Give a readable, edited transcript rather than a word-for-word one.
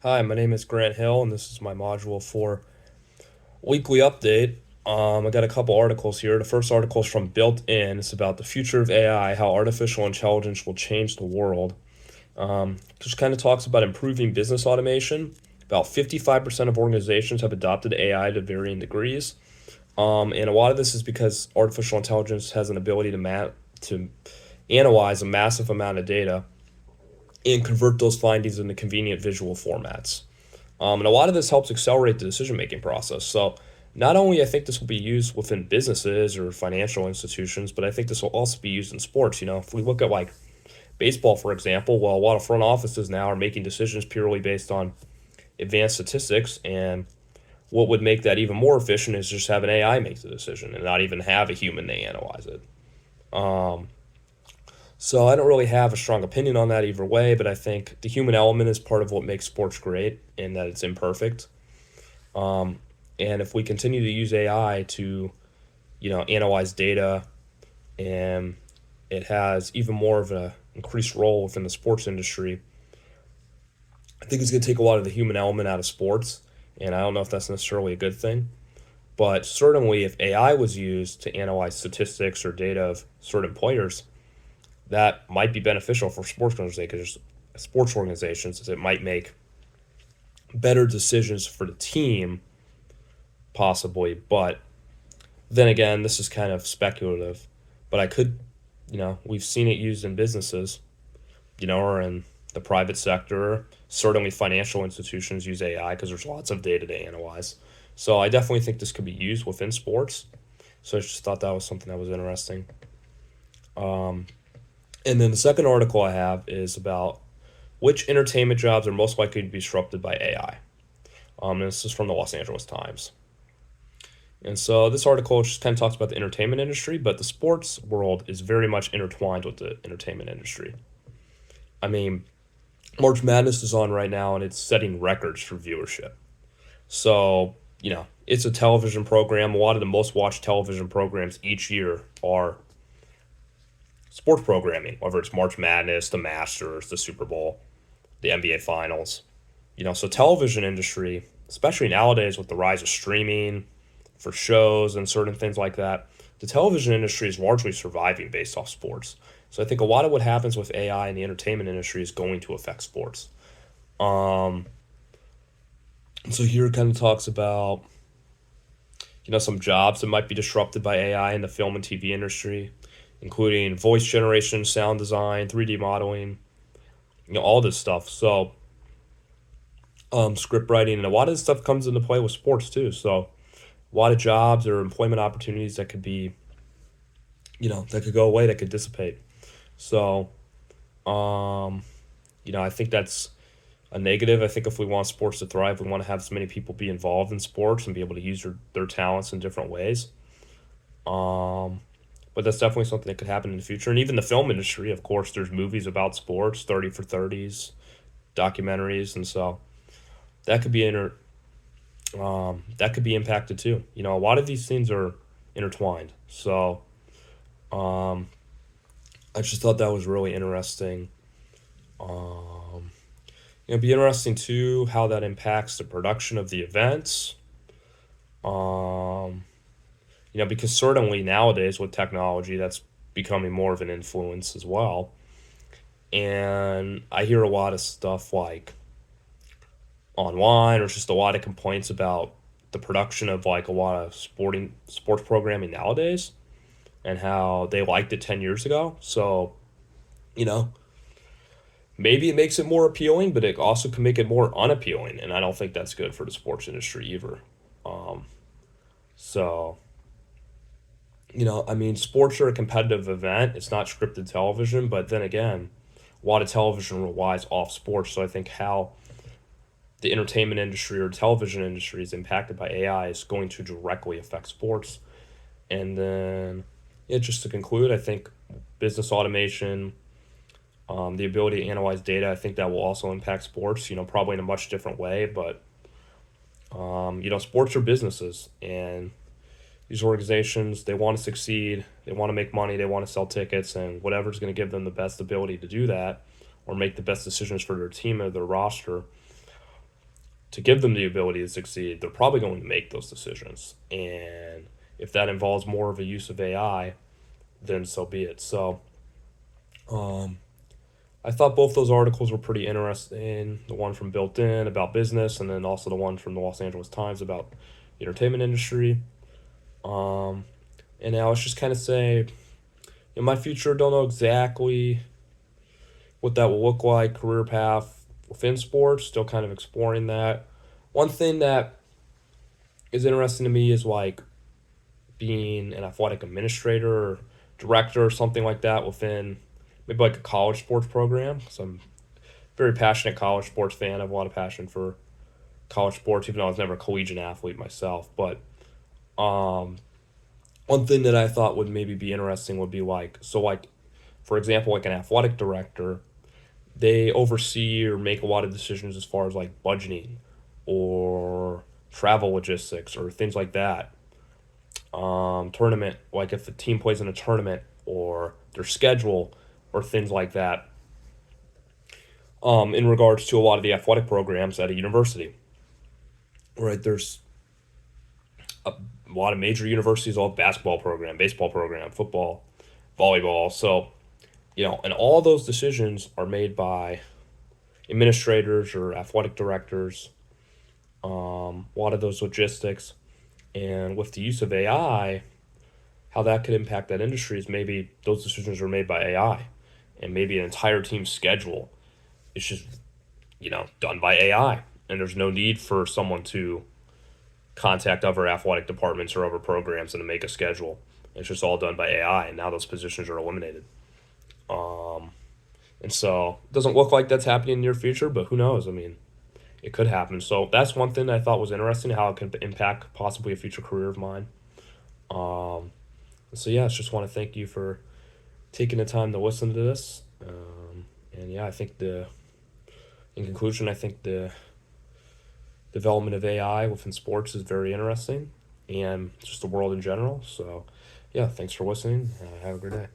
Hi, my name is Grant Hill, and this is my module for weekly update. I got a couple articles here. The first article is from Built In. It's about the future of AI, how artificial intelligence will change the world. Just kind of talks about improving business automation. About 55% of organizations have adopted AI to varying degrees. And a lot of this is because artificial intelligence has an ability to analyze a massive amount of data and convert those findings into convenient visual formats. And a lot of this helps accelerate the decision making process. So, not only I think this will be used within businesses or financial institutions, but I think this will also be used in sports. If we look at like baseball, for example, well, a lot of front offices now are making decisions purely based on advanced statistics. And what would make that even more efficient is just have an AI make the decision and not even have a human to analyze it. So I don't really have a strong opinion on that either way, but I think the human element is part of what makes sports great and that it's imperfect. And if we continue to use AI to, analyze data, and it has even more of an increased role within the sports industry, I think it's going to take a lot of the human element out of sports. And I don't know if that's necessarily a good thing. But certainly, if AI was used to analyze statistics or data of certain players, that might be beneficial for sports organizations, as it might make better decisions for the team, possibly. But then again, this is kind of speculative. But we've seen it used in businesses, or in the private sector. Certainly, financial institutions use AI because there's lots of data to analyze. So I definitely think this could be used within sports. So I just thought that was something that was interesting. And then the second article I have is about which entertainment jobs are most likely to be disrupted by AI. And this is from the Los Angeles Times. And so this article just kind of talks about the entertainment industry, but the sports world is very much intertwined with the entertainment industry. I mean, March Madness is on right now and it's setting records for viewership. So, it's a television program. A lot of the most watched television programs each year are sports programming, whether it's March Madness, the Masters, the Super Bowl, the NBA Finals. So television industry, especially nowadays with the rise of streaming for shows and certain things like that, the television industry is largely surviving based off sports. So I think a lot of what happens with AI in the entertainment industry is going to affect sports. Um, so here it kind of talks about some jobs that might be disrupted by AI in the film and TV industry, including voice generation, sound design, 3D modeling, all this stuff. So script writing and a lot of this stuff comes into play with sports too. So a lot of jobs or employment opportunities that could be, that could go away, that could dissipate. So, um, I think that's a negative. I think if we want sports to thrive, we want to have as many people be involved in sports and be able to use their talents in different ways. Um, but that's definitely something that could happen in the future. And even the film industry, of course, there's movies about sports, 30 for 30s, documentaries, and so that could be that could be impacted too. A lot of these things are intertwined. So um, I just thought that was really interesting. Um, it'd be interesting too how that impacts the production of the events. Um, because certainly nowadays with technology, that's becoming more of an influence as well. And I hear a lot of stuff like online or just a lot of complaints about the production of like a lot of sports programming nowadays and how they liked it 10 years ago. So, you know, maybe it makes it more appealing, but it also can make it more unappealing. And I don't think that's good for the sports industry either. Um, so, I mean, sports are a competitive event. It's not scripted television, but then again, a lot of television relies off sports. So I think how the entertainment industry or television industry is impacted by AI is going to directly affect sports. And then, yeah, just to conclude, I think business automation, the ability to analyze data, I think that will also impact sports, probably in a much different way. But, sports are businesses, and these organizations, they want to succeed, they want to make money, they want to sell tickets, and whatever's going to give them the best ability to do that or make the best decisions for their team or their roster, to give them the ability to succeed, they're probably going to make those decisions. And if that involves more of a use of AI, then so be it. So um, I thought both those articles were pretty interesting. The one from Built In about business, and then also the one from the Los Angeles Times about the entertainment industry. Um, and I was just kind of saying, in my future, don't know exactly what that will look like, career path within sports, still kind of exploring that. One thing that is interesting to me is like being an athletic administrator or director or something like that within maybe like a college sports program. So I'm a very passionate college sports fan. I have a lot of passion for college sports, even though I was never a collegiate athlete myself. But um, one thing that I thought would maybe be interesting would be like, so like, for example, like an athletic director, they oversee or make a lot of decisions as far as like budgeting or travel logistics or things like that. Tournament, like if the team plays in a tournament or their schedule or things like that, in regards to a lot of the athletic programs at a university. Right, there's a lot of major universities all have basketball program, baseball program, football, volleyball. So, and all those decisions are made by administrators or athletic directors, a lot of those logistics. And with the use of AI, how that could impact that industry is maybe those decisions are made by AI, and maybe an entire team's schedule is just, done by AI. And there's no need for someone to contact other athletic departments or other programs and to make a schedule. It's just all done by AI, and now those positions are eliminated. And so it doesn't look like that's happening in the near future, but who knows? I mean, it could happen. So that's one thing that I thought was interesting, how it could impact possibly a future career of mine. Um, so yeah, I just want to thank you for taking the time to listen to this. And yeah, I think in conclusion, I think the development of AI within sports is very interesting and just the world in general. So yeah, thanks for listening. Have a great day.